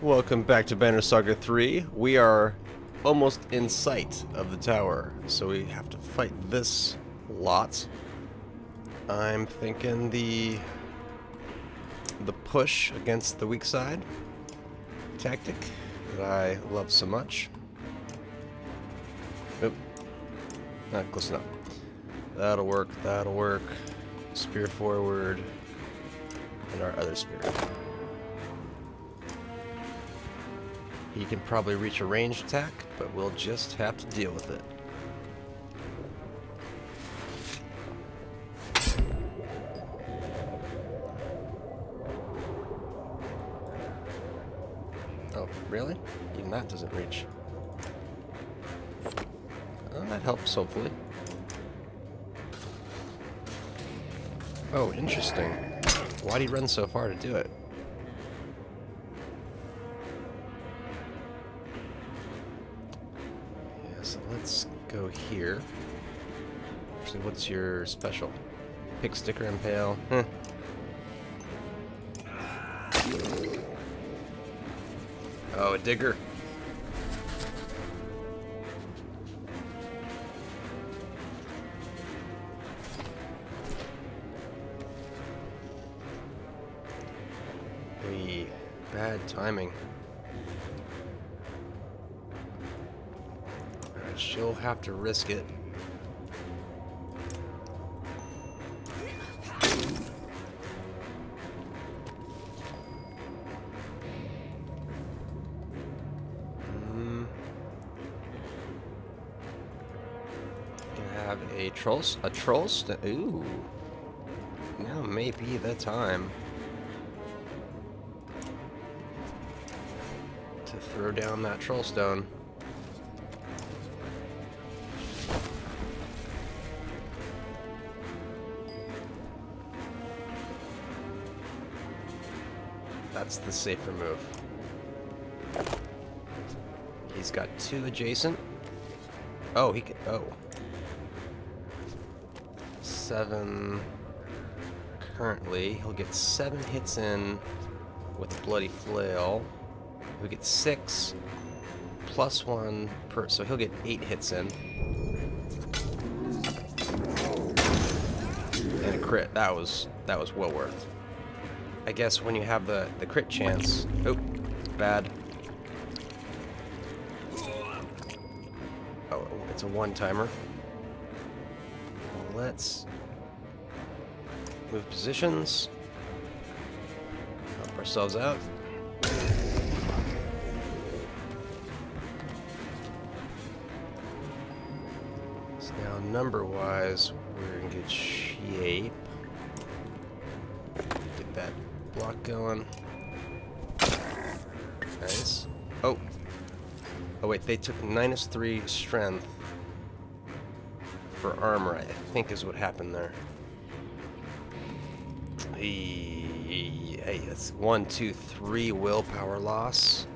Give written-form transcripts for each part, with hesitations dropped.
Welcome back to Banner Saga 3. We are almost in sight of the tower, so we have to fight this lot. I'm thinking the push against the weak side tactic that I love so much. Oop. Not close enough. That'll work, that'll work. Spear forward, and our other spear. He can probably reach a ranged attack, but we'll just have to deal with it. Oh, really? Even that doesn't reach. Oh, that helps, hopefully. Oh, interesting. Why'd he run so far to do it? So let's go here. Actually, what's your special? Pick, sticker, impale. Huh. Oh, a digger. Bad timing. She'll have to risk it. Gonna have a troll. Ooh. Now may be the time to throw down that troll stone. That's the safer move. He's got 2 adjacent. Oh, he can. Oh. 7 currently. He'll get 7 hits in with a bloody flail. He'll get 6 plus 1 per. So he'll get 8 hits in. And a crit. That was well worth. I guess when you have the crit chance. Oh, bad. Oh, it's a one-timer. Well, let's move positions. Help ourselves out. So now, number-wise, we're in good shape. Get that block going. Nice. Oh. Oh wait, they took -3 strength for armor, I think is what happened there. Hey, that's 1, 2, 3 willpower loss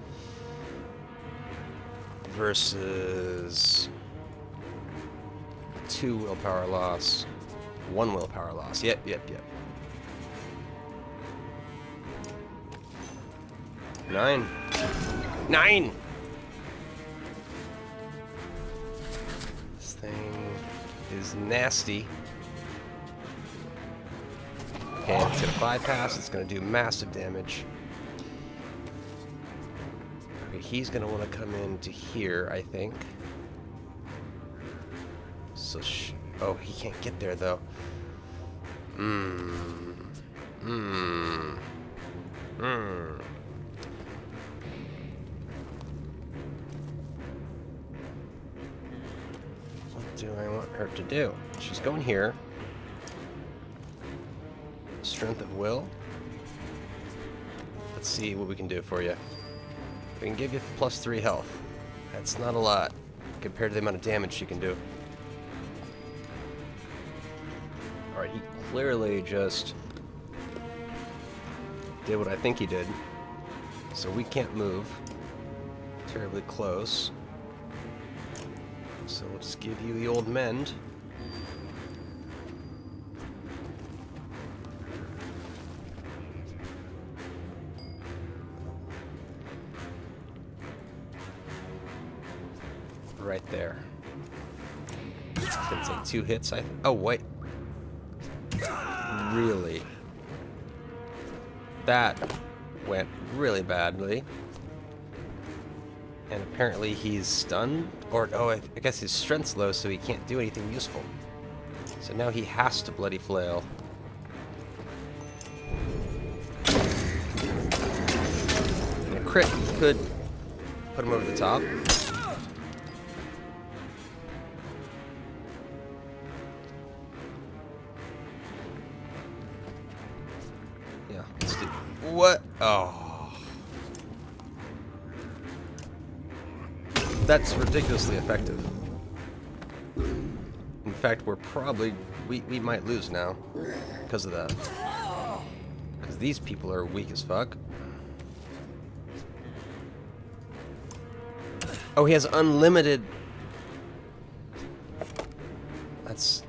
versus 2 willpower loss, 1 willpower loss. Yep. 9. This thing is nasty. Okay, it's gonna bypass. It's gonna do massive damage. Okay, he's gonna want to come into here, I think. So, oh, he can't get there though. What do I want her to do? She's going here. Strength of will. Let's see what we can do for you. We can give you +3 health. That's not a lot compared to the amount of damage she can do. Alright, he clearly just did what I think he did. So we can't move terribly close. So we'll just give you the old mend. right there. It's gonna take 2 hits, oh, wait. Really? That went really badly. And apparently he's stunned? Or, oh, I guess his strength's low, so he can't do anything useful. So now he has to bloody flail. And a crit could put him over the top. Yeah, let's do... What? Oh. That's ridiculously effective. In fact, we're probably... We might lose now because of that. Because these people are weak as fuck. Oh, he has unlimited... That's...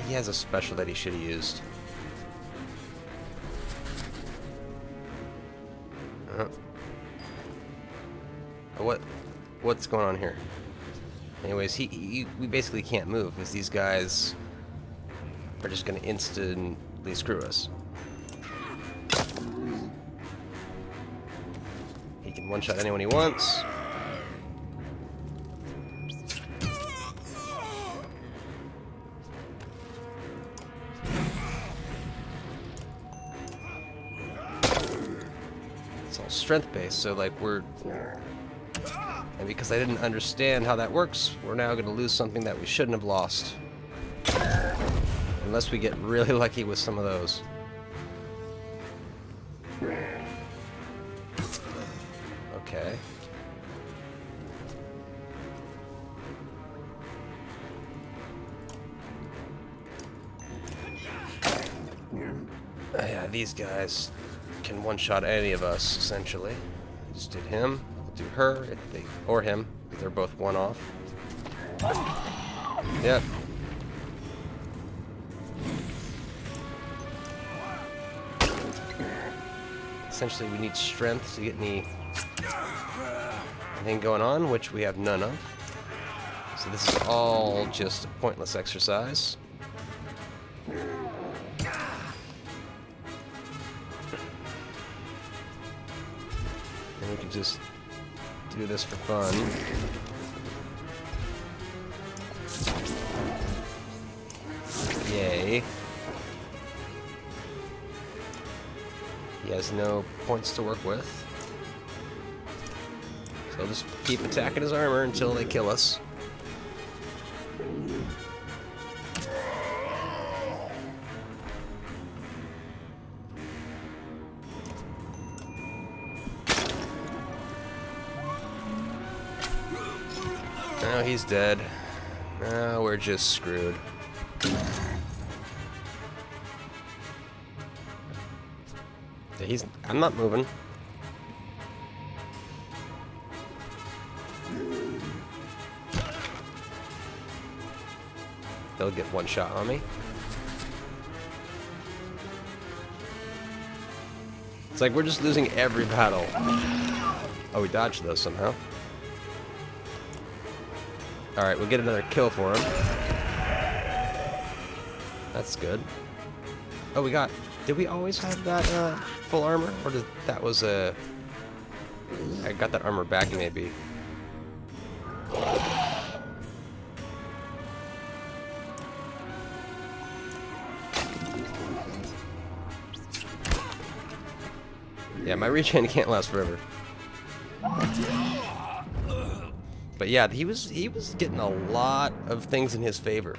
He has a special that he should have used. What's going on here? Anyways, we basically can't move because these guys are just going to instantly screw us. He can one-shot anyone he wants. It's all strength-based, so like and because I didn't understand how that works, we're now going to lose something that we shouldn't have lost. Unless we get really lucky with some of those. Okay. Yeah, these guys can one-shot any of us, essentially. Just did him. Do her, or him, if they're both one off. Yep. Essentially, we need strength to get anything going on, which we have none of. So this is all just a pointless exercise. And we can just do this for fun. Yay. He has no points to work with. So I'll just keep attacking his armor until they kill us. Now he's dead. Now we're just screwed. I'm not moving. They'll get one shot on me. It's like we're just losing every battle. Oh, we dodged those somehow. Alright, we'll get another kill for him. That's good. Oh, we got... Did we always have that full armor? Or did that was a... I got that armor back maybe. Yeah, my regen can't last forever. But yeah, he was getting a lot of things in his favor.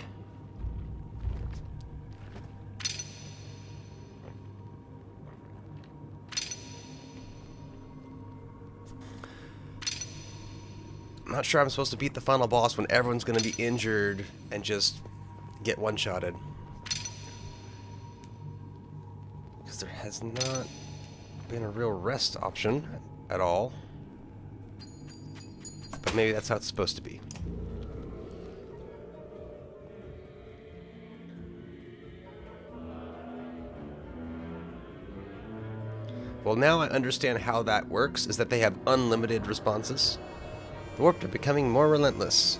I'm not sure I'm supposed to beat the final boss when everyone's going to be injured and just get one-shotted. Because there has not been a real rest option at all. But maybe that's how it's supposed to be. Well, now I understand how that works, is that they have unlimited responses. The warped are becoming more relentless.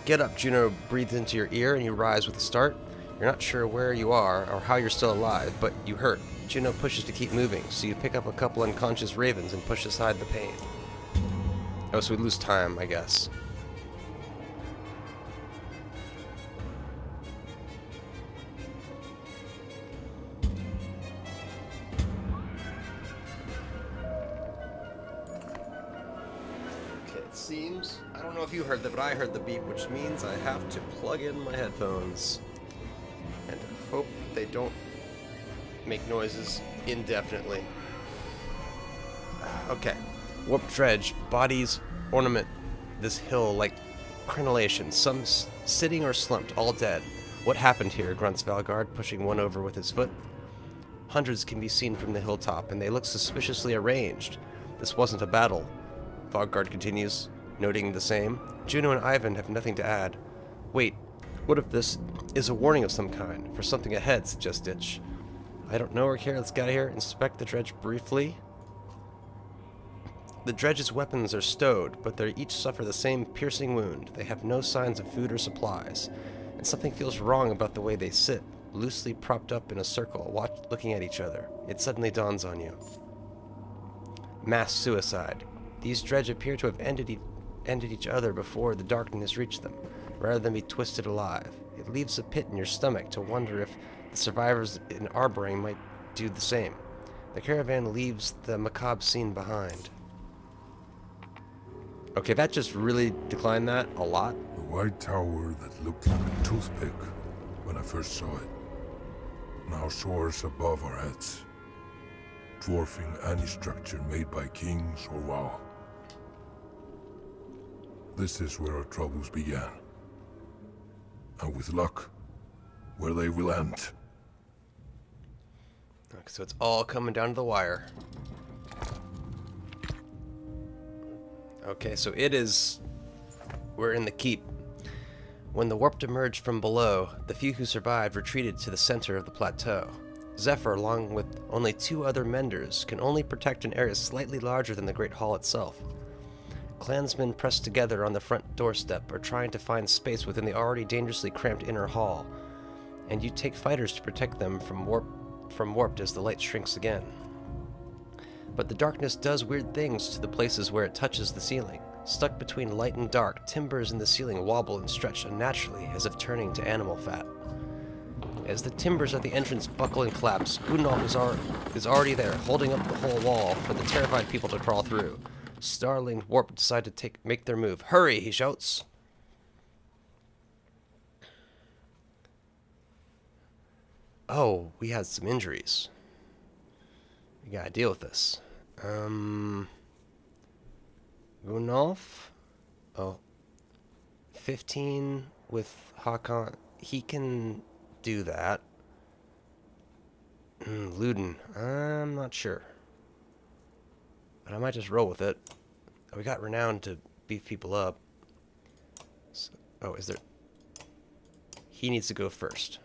Get up, Juno breathes into your ear and you rise with a start. You're not sure where you are or how you're still alive, but you hurt. Juno pushes to keep moving, so you pick up a couple unconscious ravens and push aside the pain. Oh, so we lose time, I guess. Okay, it seems... I don't know if you heard that, but I heard the beep, which means I have to plug in my headphones. And hope they don't make noises indefinitely. Okay. Warped dredge. Bodies ornament this hill like crenellation. Some sitting or slumped, all dead. What happened here? Grunts Valgard, pushing one over with his foot. Hundreds can be seen from the hilltop, and they look suspiciously arranged. This wasn't a battle. Valgard continues, noting the same. Juno and Ivan have nothing to add. Wait, what if this is a warning of some kind? For something ahead, suggests Ditch. I don't know or care. Let's get out of here. Inspect the dredge briefly. The dredge's weapons are stowed, but they each suffer the same piercing wound. They have no signs of food or supplies. And something feels wrong about the way they sit, loosely propped up in a circle, looking at each other. It suddenly dawns on you. Mass suicide. These dredge appear to have ended each other before the darkness reached them, rather than be twisted alive. It leaves a pit in your stomach to wonder if the survivors in Arboring might do the same. The caravan leaves the macabre scene behind. Okay, that just really declined that a lot. The white tower that looked like a toothpick when I first saw it now soars above our heads, dwarfing any structure made by kings or WoW. This is where our troubles began. And with luck, where they will end. Okay, so it's all coming down to the wire. Okay, so it is... We're in the keep. When the warped emerged from below, the few who survived retreated to the center of the plateau. Zephyr, along with only 2 other menders, can only protect an area slightly larger than the Great Hall itself. Clansmen pressed together on the front doorstep are trying to find space within the already dangerously cramped inner hall, and you take fighters to protect them from warped as the light shrinks again. But the darkness does weird things to the places where it touches the ceiling. Stuck between light and dark, timbers in the ceiling wobble and stretch unnaturally, as if turning to animal fat. As the timbers at the entrance buckle and collapse, Gundolf is already there, holding up the whole wall for the terrified people to crawl through. Starling Warp decide to make their move. Hurry, he shouts. Oh, we had some injuries. We gotta deal with this. Gundolf? Oh. 15 with Hakon. He can do that. Luden. I'm not sure. But I might just roll with it. We got Renown to beef people up. So, oh, is there... He needs to go first.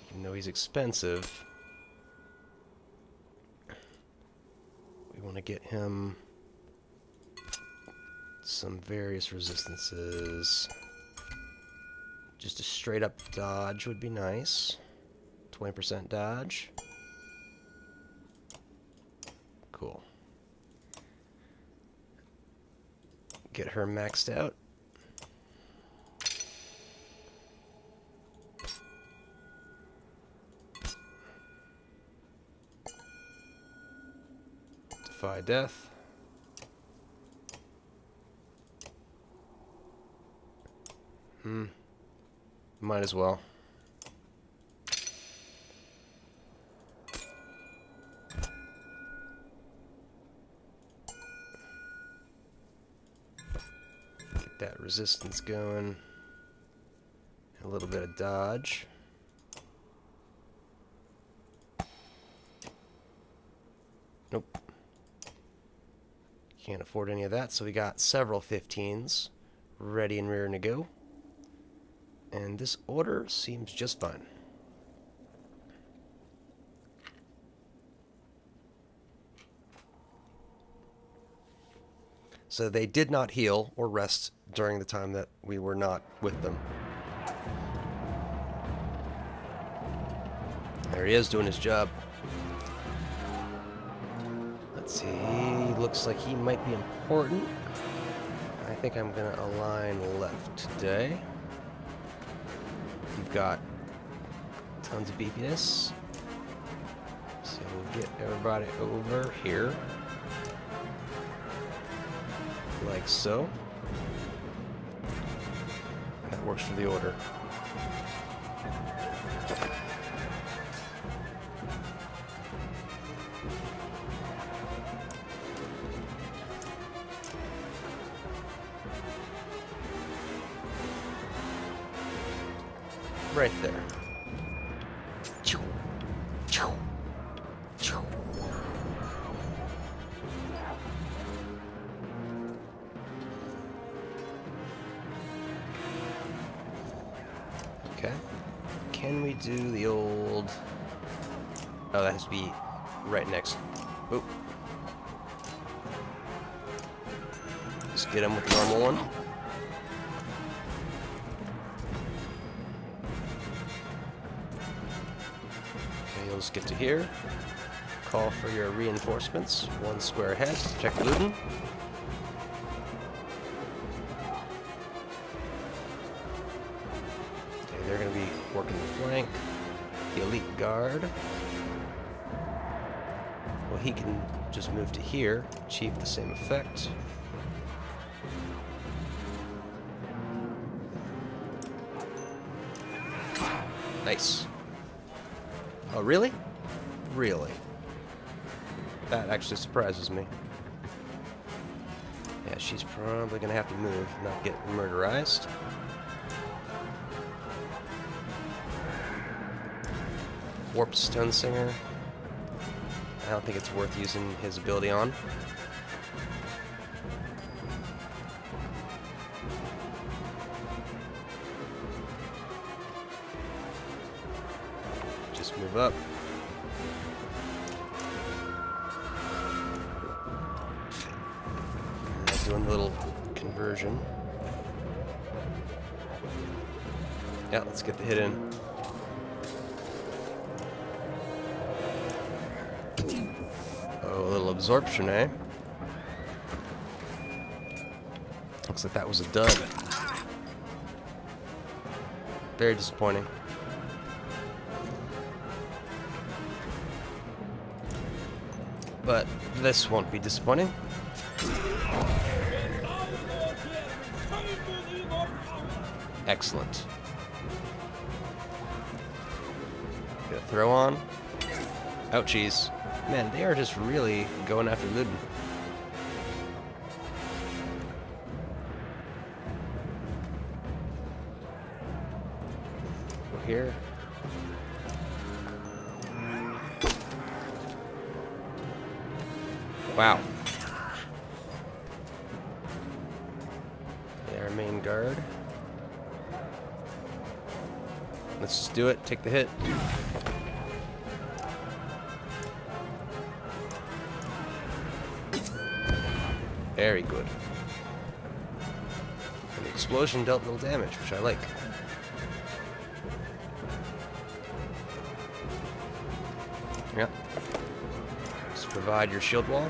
Even though he's expensive, we want to get him some various resistances. Just a straight up dodge would be nice. 20% dodge. Cool. Get her maxed out. Defy death. Might as well. Get that resistance going. A little bit of dodge. Nope. Can't afford any of that, so we got several 15s ready and rearing to go. And this order seems just fine. So they did not heal or rest during the time that we were not with them. There he is doing his job. Let's see, he looks like he might be important. I think I'm going to align left today. We've got tons of beefiness. So we'll get everybody over here. Like so. That works for the order. Right there. Okay. Can we do the old... Oh, that has to be right next. Oop. Just get him with the normal one. Okay, you'll just get to here. Call for your reinforcements. 1 square ahead. Check Luden. They're going to be working the flank. The elite guard. Well, he can just move to here, achieve the same effect. Nice. Oh, really? Really? That actually surprises me. Yeah, she's probably going to have to move, not get murderized. Warped Stone Singer. I don't think it's worth using his ability on. Just move up. Doing the little conversion. Yeah, let's get the hit in. Oh, a little absorption, eh? Looks like that was a dud. Very disappointing. But this won't be disappointing. Excellent. Get a throw on. Ouchies. Man, they are just really going after Luden. Go here. Wow. Our main guard. Let's just do it. Take the hit. Very good. And the explosion dealt little damage, which I like. Yep. Just provide your shield wall.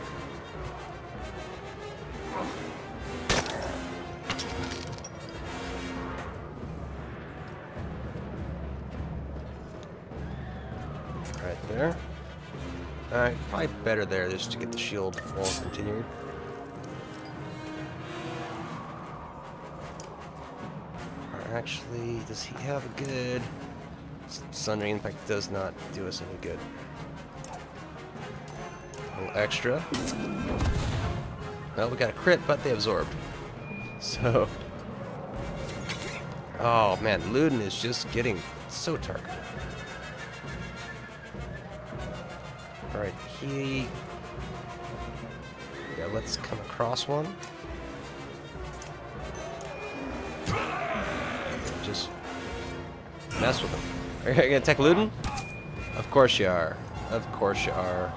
Right there. Alright, probably better there just to get the shield wall continued. Actually, does he have a good... Sundering Impact does not do us any good. A little extra. Well, we got a crit, but they absorbed. So... Oh man, Luden is just getting so targeted. Alright, yeah, let's come across one. Just mess with him. Are you gonna attack Luden? Of course you are. Of course you are.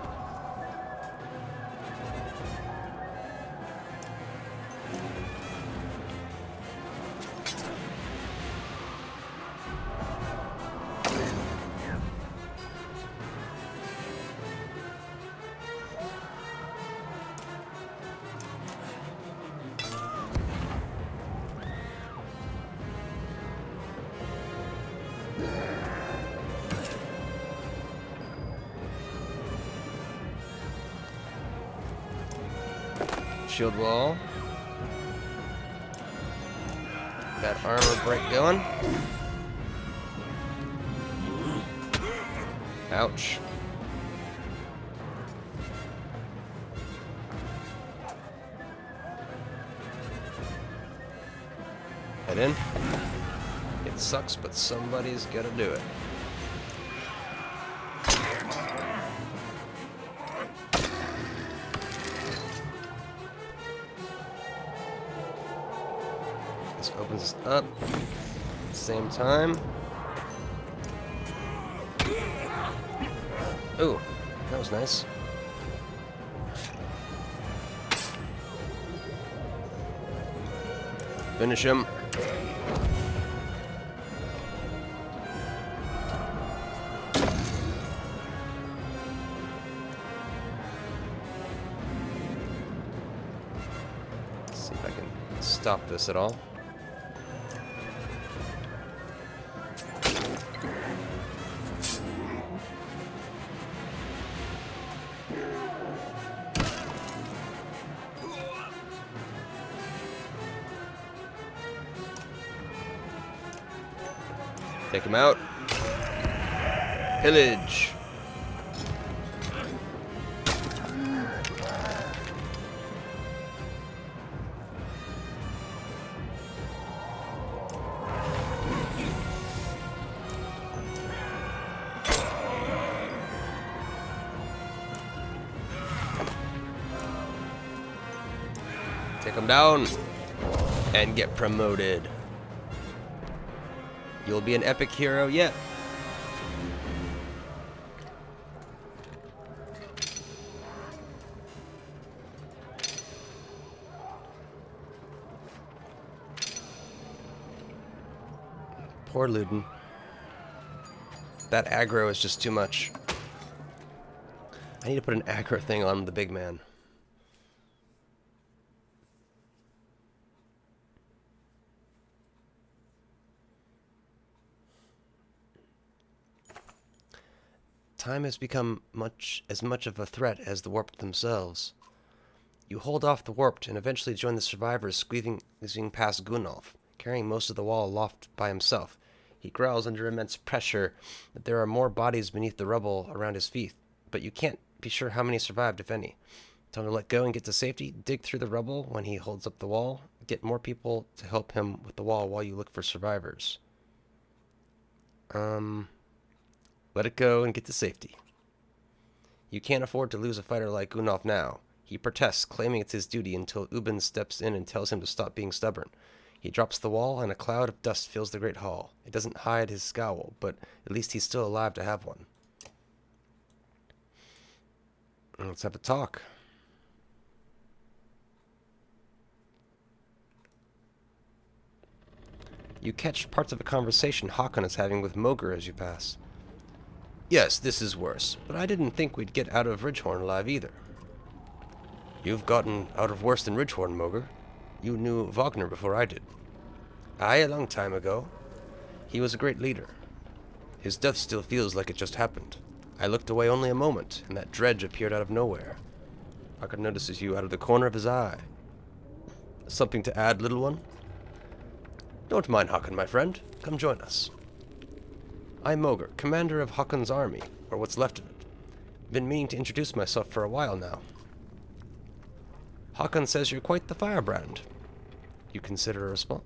Shield wall. That armor break going. Ouch. Head in. It sucks, but somebody's gotta do it. This opens us up at the same time. Ooh, that was nice. Finish him. Let's see if I can stop this at all. Take him out. Pillage. Take him down and get promoted. You'll be an epic hero yet. Poor Luden. That aggro is just too much. I need to put an aggro thing on the big man. Time has become as much of a threat as the warped themselves. You hold off the warped and eventually join the survivors squeezing past Gunnulf, carrying most of the wall aloft by himself. He growls under immense pressure that there are more bodies beneath the rubble around his feet, but you can't be sure how many survived, if any. Tell him to let go and get to safety, dig through the rubble when he holds up the wall, get more people to help him with the wall while you look for survivors. Let it go and get to safety. You can't afford to lose a fighter like Gunnulf now. He protests, claiming it's his duty until Ubin steps in and tells him to stop being stubborn. He drops the wall and a cloud of dust fills the great hall. It doesn't hide his scowl, but at least he's still alive to have one. Let's have a talk. You catch parts of a conversation Håkon is having with Mogr as you pass. Yes, this is worse, but I didn't think we'd get out of Ridgehorn alive either. You've gotten out of worse than Ridgehorn, Mogr. You knew Wagner before I did. Aye, a long time ago. He was a great leader. His death still feels like it just happened. I looked away only a moment, and that dredge appeared out of nowhere. Håkon notices you out of the corner of his eye. Something to add, little one? Don't mind Håkon, my friend. Come join us. I'm Mogr, commander of Håkon's army, or what's left of it. Been meaning to introduce myself for a while now. Håkon says you're quite the firebrand. You consider a response?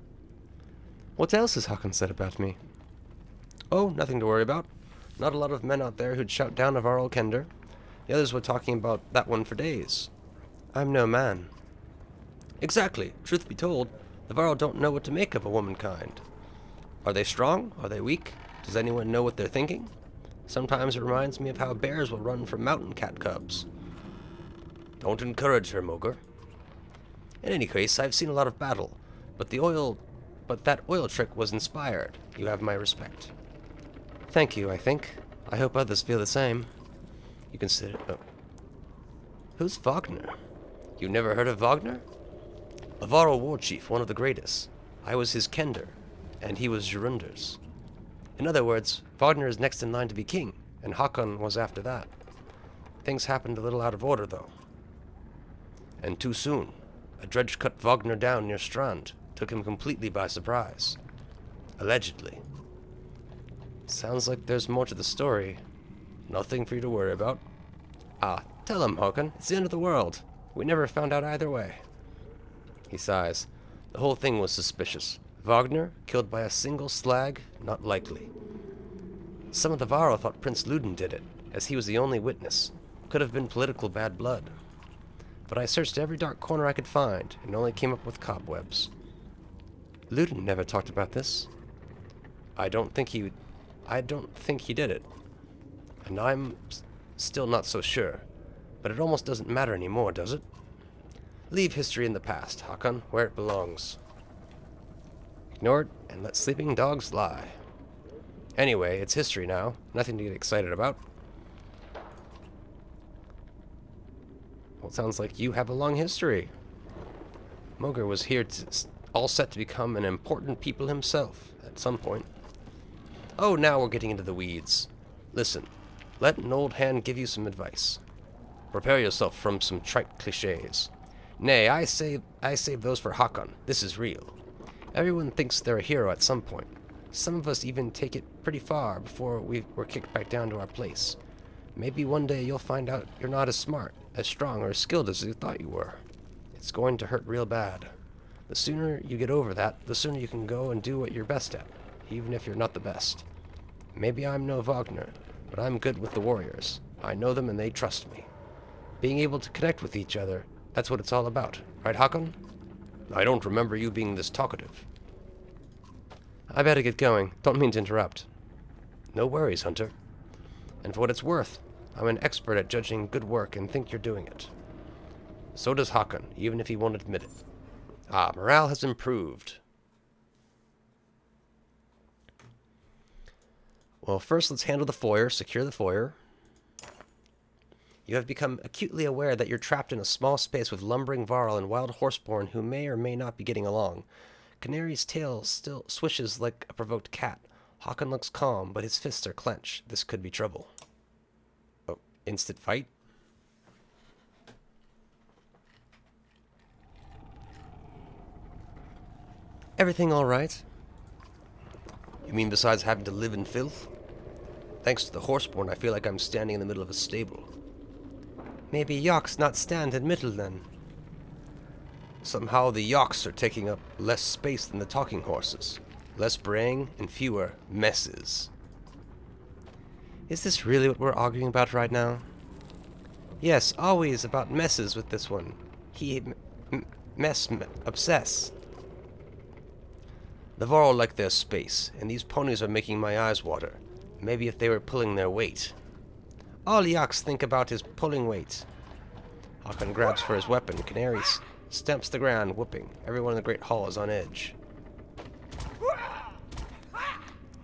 What else has Håkon said about me? Oh, nothing to worry about. Not a lot of men out there who'd shout down a Varl Kender. The others were talking about that one for days. I'm no man. Exactly. Truth be told, the Varl don't know what to make of a womankind. Are they strong? Are they weak? Does anyone know what they're thinking? Sometimes it reminds me of how bears will run from mountain cat cubs. Don't encourage her, Mogr. In any case, I've seen a lot of battle, but that oil trick was inspired. You have my respect. Thank you, I think. I hope others feel the same. You consider... Oh. Who's Wagner? You never heard of Wagner? A Varl war chief, one of the greatest. I was his Kender, and he was Jorunder's. In other words, Wagner is next in line to be king, and Håkon was after that. Things happened a little out of order, though. And too soon. A dredge cut Wagner down near Strand, took him completely by surprise. Allegedly. Sounds like there's more to the story. Nothing for you to worry about. Ah, tell him, Håkon. It's the end of the world. We never found out either way. He sighs. The whole thing was suspicious. Wagner, killed by a single slag? Not likely. Some of the Varl thought Prince Luden did it, as he was the only witness. Could have been political bad blood. But I searched every dark corner I could find, and only came up with cobwebs. Luden never talked about this. I don't think he did it. And I'm still not so sure. But it almost doesn't matter anymore, does it? Leave history in the past, Håkon, where it belongs. Ignore it and let sleeping dogs lie. Anyway, it's history now. Nothing to get excited about. Well, it sounds like you have a long history. Moger was here all set to become an important people himself at some point. Oh, now we're getting into the weeds. Listen, let an old hand give you some advice. Prepare yourself from some trite cliches. Nay, I save those for Håkon. This is real. Everyone thinks they're a hero at some point. Some of us even take it pretty far before we were kicked back down to our place. Maybe one day you'll find out you're not as smart, as strong, or as skilled as you thought you were. It's going to hurt real bad. The sooner you get over that, the sooner you can go and do what you're best at, even if you're not the best. Maybe I'm no Wagner, but I'm good with the warriors. I know them and they trust me. Being able to connect with each other, that's what it's all about. Right, Håkon? I don't remember you being this talkative. I better get going. Don't mean to interrupt. No worries, Hunter. And for what it's worth, I'm an expert at judging good work and think you're doing it. So does Håkon, even if he won't admit it. Ah, morale has improved. Well, first let's handle the foyer, secure the foyer. You have become acutely aware that you're trapped in a small space with lumbering Varl and wild horseborn who may or may not be getting along. Canary's tail still swishes like a provoked cat. Håkon looks calm, but his fists are clenched. This could be trouble. Oh, instant fight? Everything all right? You mean besides having to live in filth? Thanks to the horseborn, I feel like I'm standing in the middle of a stable. Maybe yaks not stand in middle then. Somehow the yaks are taking up less space than the talking horses. Less braying and fewer messes. Is this really what we're arguing about right now? Yes, always about messes with this one. He obsessed. The Varl like their space, and these ponies are making my eyes water. Maybe if they were pulling their weight. All yaks think about is pulling weight. Håkon grabs for his weapon. Canary stamps the ground, whooping. Everyone in the Great Hall is on edge.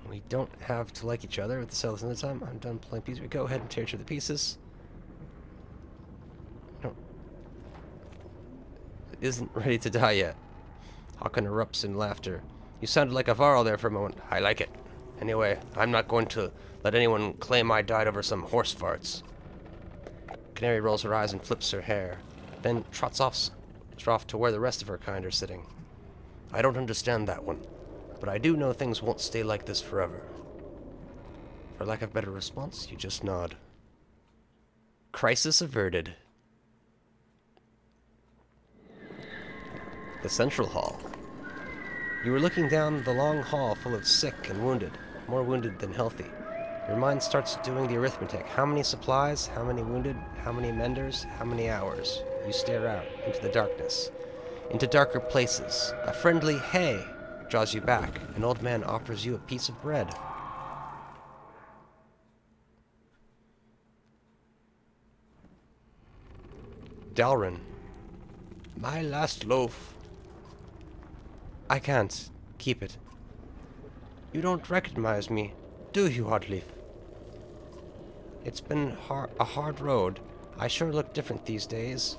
We don't have to like each other at the cells in the time. I'm done playing pieces. We go ahead and tear each other to pieces. No. It isn't ready to die yet. Håkon erupts in laughter. You sounded like a Varl there for a moment. I like it. Anyway, I'm not going to let anyone claim I died over some horse farts. Canary rolls her eyes and flips her hair, then trots off to where the rest of her kind are sitting. I don't understand that one, but I do know things won't stay like this forever. For lack of better response, you just nod. Crisis averted. The Central Hall. You were looking down the long hall full of sick and wounded, more wounded than healthy. Your mind starts doing the arithmetic. How many supplies? How many wounded? How many menders? How many hours? You stare out into the darkness, into darker places. A friendly "hey" draws you back. An old man offers you a piece of bread. Dalrin. My last loaf. I can't. Keep it. You don't recognize me, do you, Oddleaf? It's been a hard road. I sure look different these days.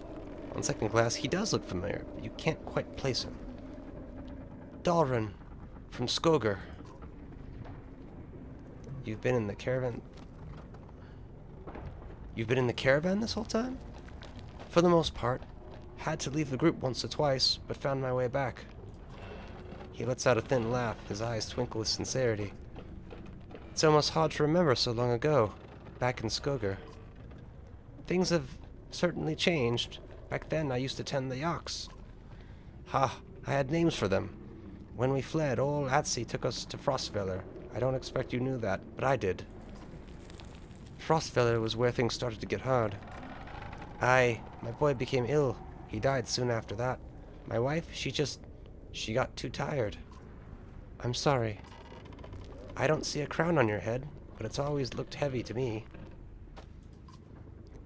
On second glance, he does look familiar, but you can't quite place him. Dalrin, from Skoger. You've been in the caravan... You've been in the caravan this whole time? For the most part. Had to leave the group once or twice, but found my way back. He lets out a thin laugh, his eyes twinkle with sincerity. It's almost hard to remember so long ago, back in Skogar. Things have certainly changed. Back then I used to tend the yaks. Ha, I had names for them. When we fled, old Atsi took us to Frostfeller. I don't expect you knew that, but I did. Frostfeller was where things started to get hard. My boy became ill. He died soon after that. My wife, she got too tired. I'm sorry. I don't see a crown on your head, but it's always looked heavy to me.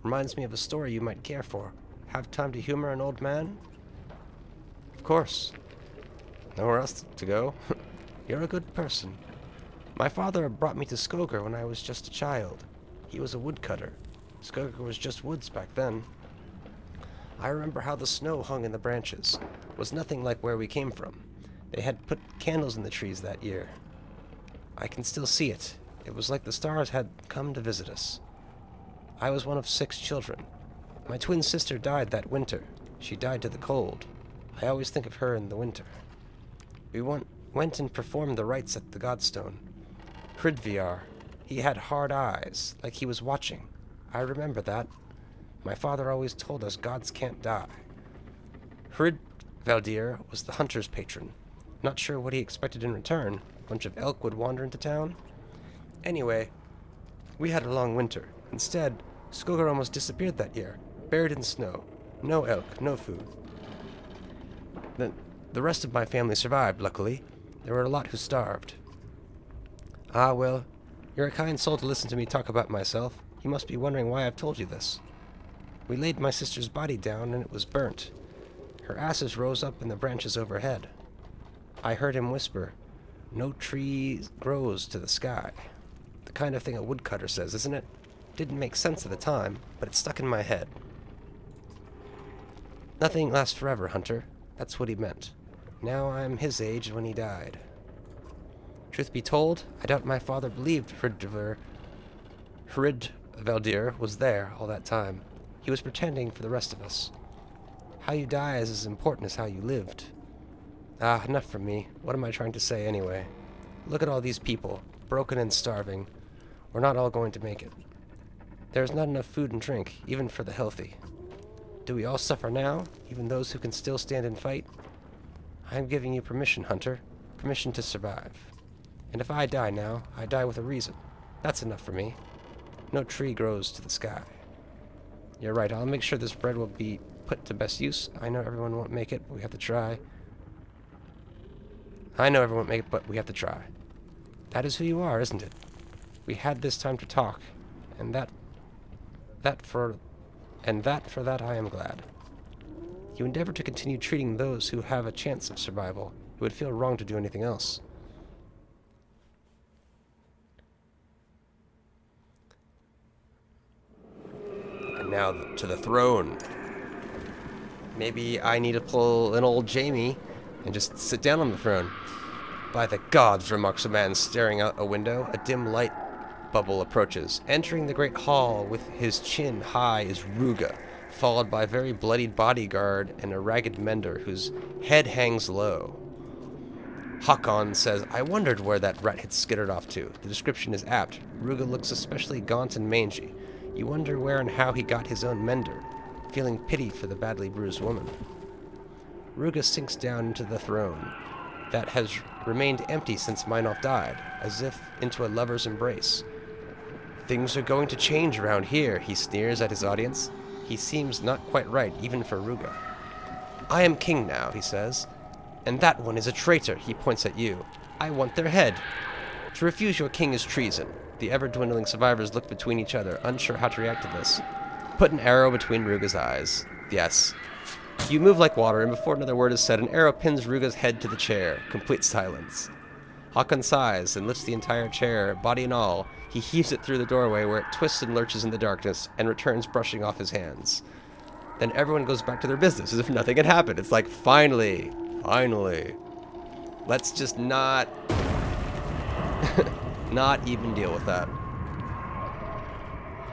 Reminds me of a story you might care for. Have time to humor an old man? Of course. Nowhere else to go. You're a good person. My father brought me to Skogar when I was just a child. He was a woodcutter. Skogar was just woods back then. I remember how the snow hung in the branches. It was nothing like where we came from. They had put candles in the trees that year. I can still see it. It was like the stars had come to visit us. I was one of 6 children. My twin sister died that winter. She died to the cold. I always think of her in the winter. We went and performed the rites at the Godstone. Hridviar, he had hard eyes, like he was watching. I remember that. My father always told us gods can't die. Hridvaldir was the hunter's patron. Not sure what he expected in return. A bunch of elk would wander into town. Anyway, we had a long winter. Instead, Skogar almost disappeared that year, buried in snow. No elk, no food. The rest of my family survived, luckily. There were a lot who starved. Ah, well, you're a kind soul to listen to me talk about myself. You must be wondering why I've told you this. We laid my sister's body down and it was burnt. Her ashes rose up in the branches overhead. I heard him whisper, "No tree grows to the sky." The kind of thing a woodcutter says, isn't it? Didn't make sense at the time, but it stuck in my head. Nothing lasts forever, Hunter. That's what he meant. Now I'm his age when he died. Truth be told, I doubt my father believed Hridvaldir was there all that time. He was pretending for the rest of us. How you die is as important as how you lived. Ah, enough from me. What am I trying to say anyway? Look at all these people, broken and starving. We're not all going to make it. There's not enough food and drink, even for the healthy. Do we all suffer now, even those who can still stand and fight? I'm giving you permission, Hunter. Permission to survive. And if I die now, I die with a reason. That's enough for me. No tree grows to the sky. You're right, I'll make sure this bread will be put to best use. I know everyone won't make it, but we have to try. I know everyone won't make it, but we have to try. That is who you are, isn't it? We had this time to talk, and for that I am glad. You endeavor to continue treating those who have a chance of survival. It would feel wrong to do anything else. And now to the throne. Maybe I need to pull an old Jamie and just sit down on the throne. By the gods, remarks a man staring out a window. A dim light bubble approaches. Entering the great hall with his chin high is Ruga, followed by a very bloodied bodyguard and a ragged mender whose head hangs low. Hakon says, I wondered where that rat had skittered off to. The description is apt. Ruga looks especially gaunt and mangy. You wonder where and how he got his own mender, feeling pity for the badly bruised woman. Ruga sinks down into the throne that has remained empty since Meinolf died, as if into a lover's embrace. Things are going to change around here, he sneers at his audience. He seems not quite right, even for Ruga. I am king now, he says. And that one is a traitor, he points at you. I want their head. To refuse your king is treason. The ever-dwindling survivors look between each other, unsure how to react to this. Put an arrow between Ruga's eyes. Yes. You move like water, and before another word is said, an arrow pins Ruga's head to the chair. Complete silence. Hakon sighs and lifts the entire chair, body and all. He heaves it through the doorway where it twists and lurches in the darkness and returns brushing off his hands. Then everyone goes back to their business as if nothing had happened. It's like, finally. Let's just not even deal with that.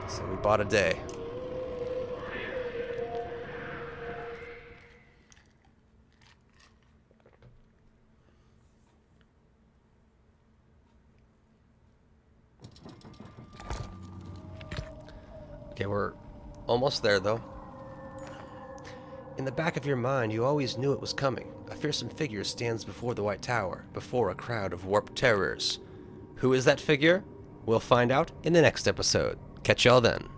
So we bought a day. Okay, we're almost there, though. In the back of your mind, you always knew it was coming. A fearsome figure stands before the White Tower, before a crowd of warped terrors. Who is that figure? We'll find out in the next episode. Catch y'all then.